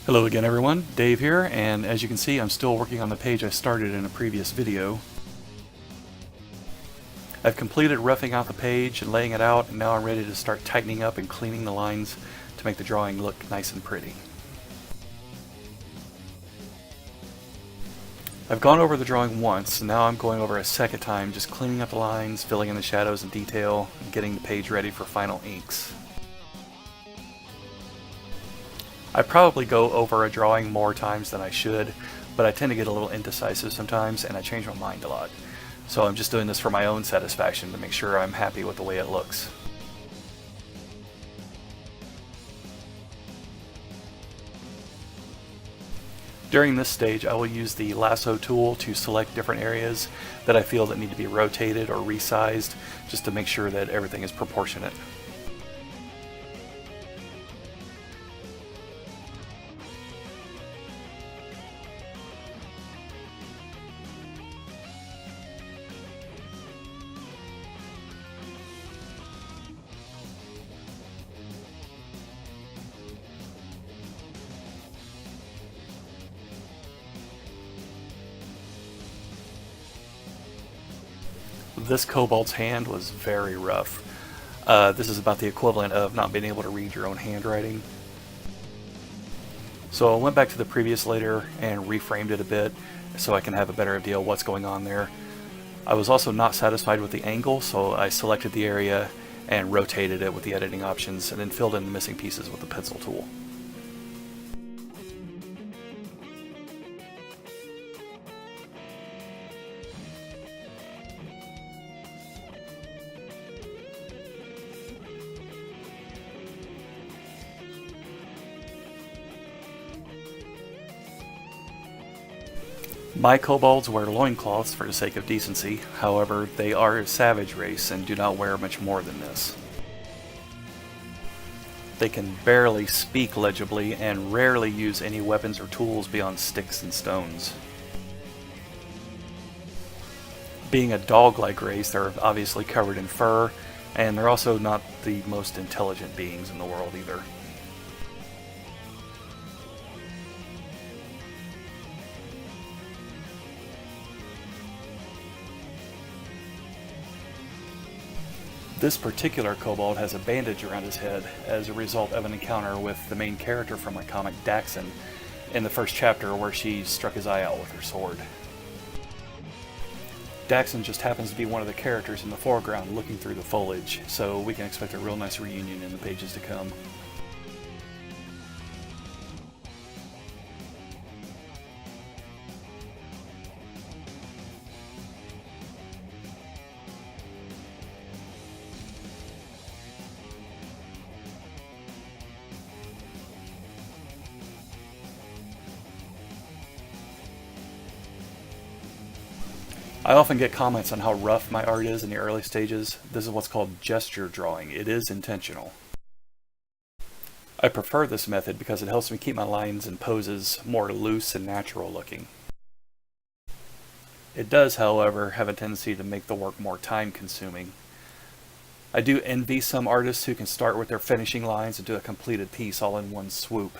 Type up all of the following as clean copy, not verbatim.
Hello again everyone, Dave here, and as you can see I'm still working on the page I started in a previous video. I've completed roughing out the page and laying it out, and now I'm ready to start tightening up and cleaning the lines to make the drawing look nice and pretty. I've gone over the drawing once, and now I'm going over a second time, just cleaning up the lines, filling in the shadows and detail, and getting the page ready for final inks. I probably go over a drawing more times than I should, but I tend to get a little indecisive sometimes and I change my mind a lot. So I'm just doing this for my own satisfaction to make sure I'm happy with the way it looks. During this stage I will use the lasso tool to select different areas that I feel that need to be rotated or resized, just to make sure that everything is proportionate. This kobold's hand was very rough. This is about the equivalent of not being able to read your own handwriting. So I went back to the previous layer and reframed it a bit so I can have a better idea of what's going on there. I was also not satisfied with the angle, so I selected the area and rotated it with the editing options and then filled in the missing pieces with the pencil tool. My kobolds wear loincloths for the sake of decency, however they are a savage race and do not wear much more than this. They can barely speak legibly and rarely use any weapons or tools beyond sticks and stones. Being a dog-like race, they're obviously covered in fur, and they're also not the most intelligent beings in the world either. This particular kobold has a bandage around his head as a result of an encounter with the main character from my comic, Daxon, in the first chapter where she struck his eye out with her sword. Daxon just happens to be one of the characters in the foreground looking through the foliage, so we can expect a real nice reunion in the pages to come. I often get comments on how rough my art is in the early stages. This is what's called gesture drawing. It is intentional. I prefer this method because it helps me keep my lines and poses more loose and natural looking. It does, however, have a tendency to make the work more time consuming. I do envy some artists who can start with their finishing lines and do a completed piece all in one swoop.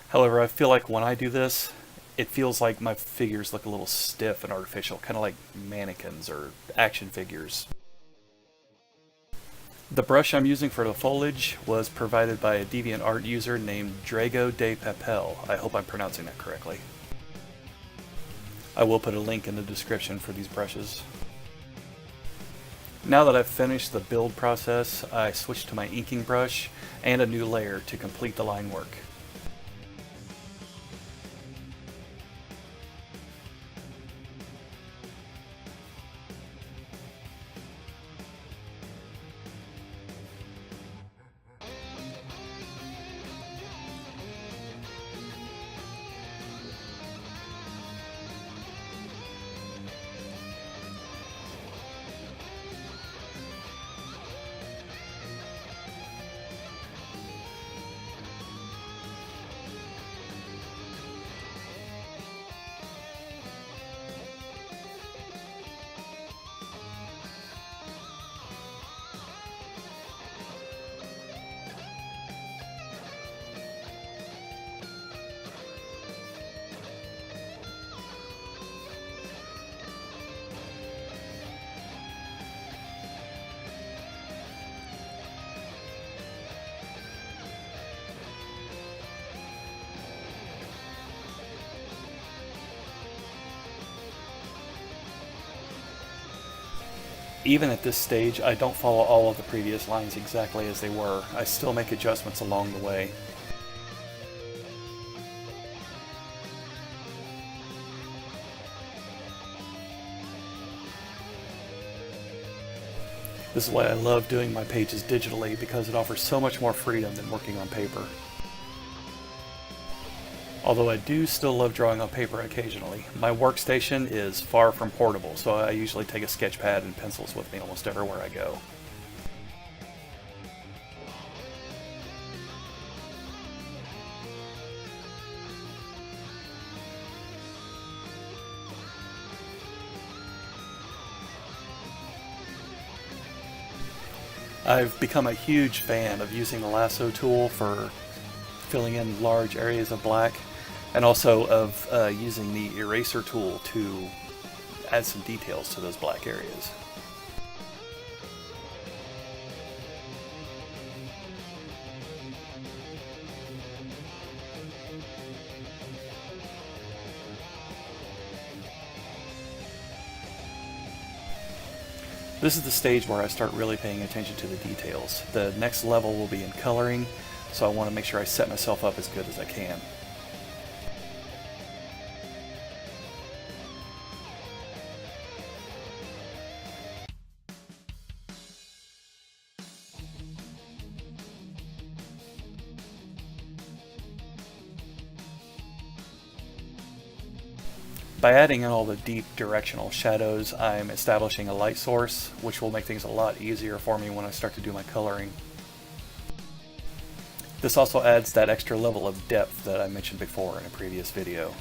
However, I feel like when I do this, it feels like my figures look a little stiff and artificial, kind of like mannequins or action figures. The brush I'm using for the foliage was provided by a DeviantArt user named Drago de Papel. I hope I'm pronouncing that correctly. I will put a link in the description for these brushes. Now that I've finished the build process, I switched to my inking brush and a new layer to complete the line work. Even at this stage, I don't follow all of the previous lines exactly as they were. I still make adjustments along the way. This is why I love doing my pages digitally, because it offers so much more freedom than working on paper. Although I do still love drawing on paper occasionally. My workstation is far from portable, so I usually take a sketch pad and pencils with me almost everywhere I go. I've become a huge fan of using the lasso tool for filling in large areas of black, and also of using the eraser tool to add some details to those black areas. This is the stage where I start really paying attention to the details. The next level will be in coloring, so I want to make sure I set myself up as good as I can. By adding in all the deep directional shadows, I'm establishing a light source, which will make things a lot easier for me when I start to do my coloring. This also adds that extra level of depth that I mentioned before in a previous video.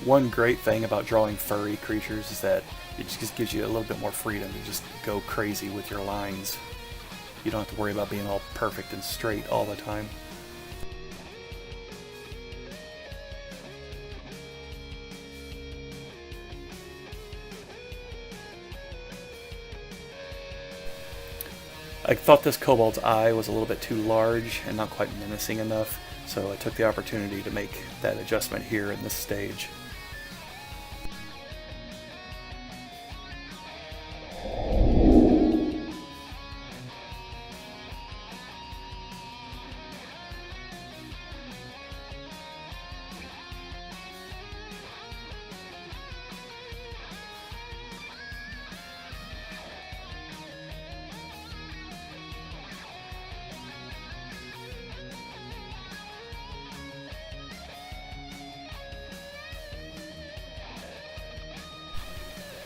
One great thing about drawing furry creatures is that it just gives you a little bit more freedom to just go crazy with your lines. You don't have to worry about being all perfect and straight all the time. I thought this kobold's eye was a little bit too large and not quite menacing enough, so I took the opportunity to make that adjustment here in this stage.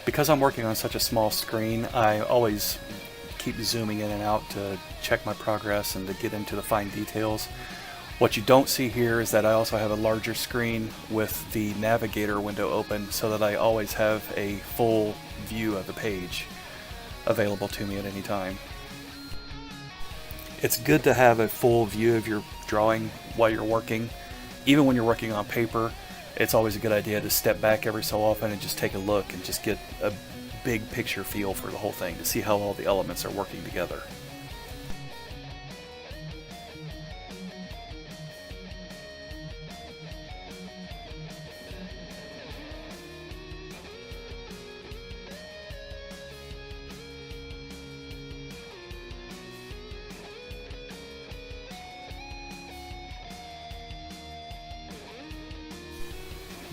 Because I'm working on such a small screen, I always keep zooming in and out to check my progress and to get into the fine details. What you don't see here is that I also have a larger screen with the navigator window open so that I always have a full view of the page available to me at any time. It's good to have a full view of your drawing while you're working. Even when you're working on paper, it's always a good idea to step back every so often and just take a look and just get a big picture feel for the whole thing to see how all the elements are working together.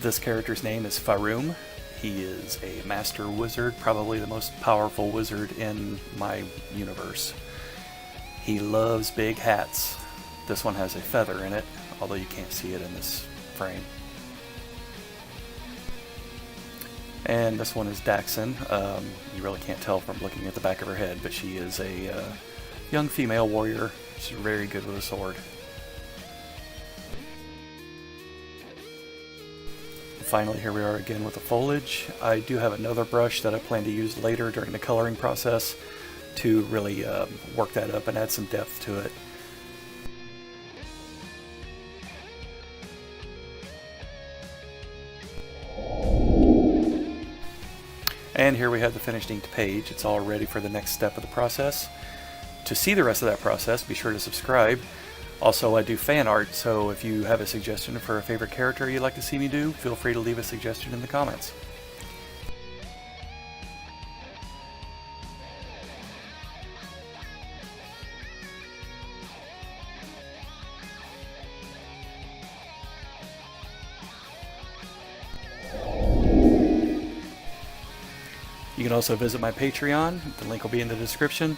This character's name is Farum. He is a master wizard, probably the most powerful wizard in my universe. He loves big hats. This one has a feather in it, although you can't see it in this frame. And this one is Daxon. You really can't tell from looking at the back of her head, but she is a young female warrior. She's very good with a sword. finally, here we are again with the foliage. I do have another brush that I plan to use later during the coloring process to really work that up and add some depth to it. And here we have the finished inked page. It's all ready for the next step of the process. To see the rest of that process, be sure to subscribe. Also, I do fan art, so if you have a suggestion for a favorite character you'd like to see me do, feel free to leave a suggestion in the comments. You can also visit my Patreon. The link will be in the description.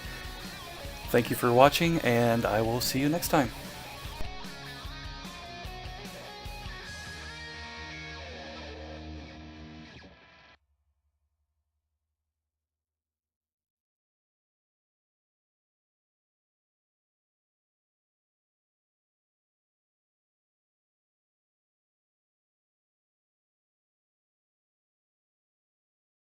Thank you for watching, and I will see you next time.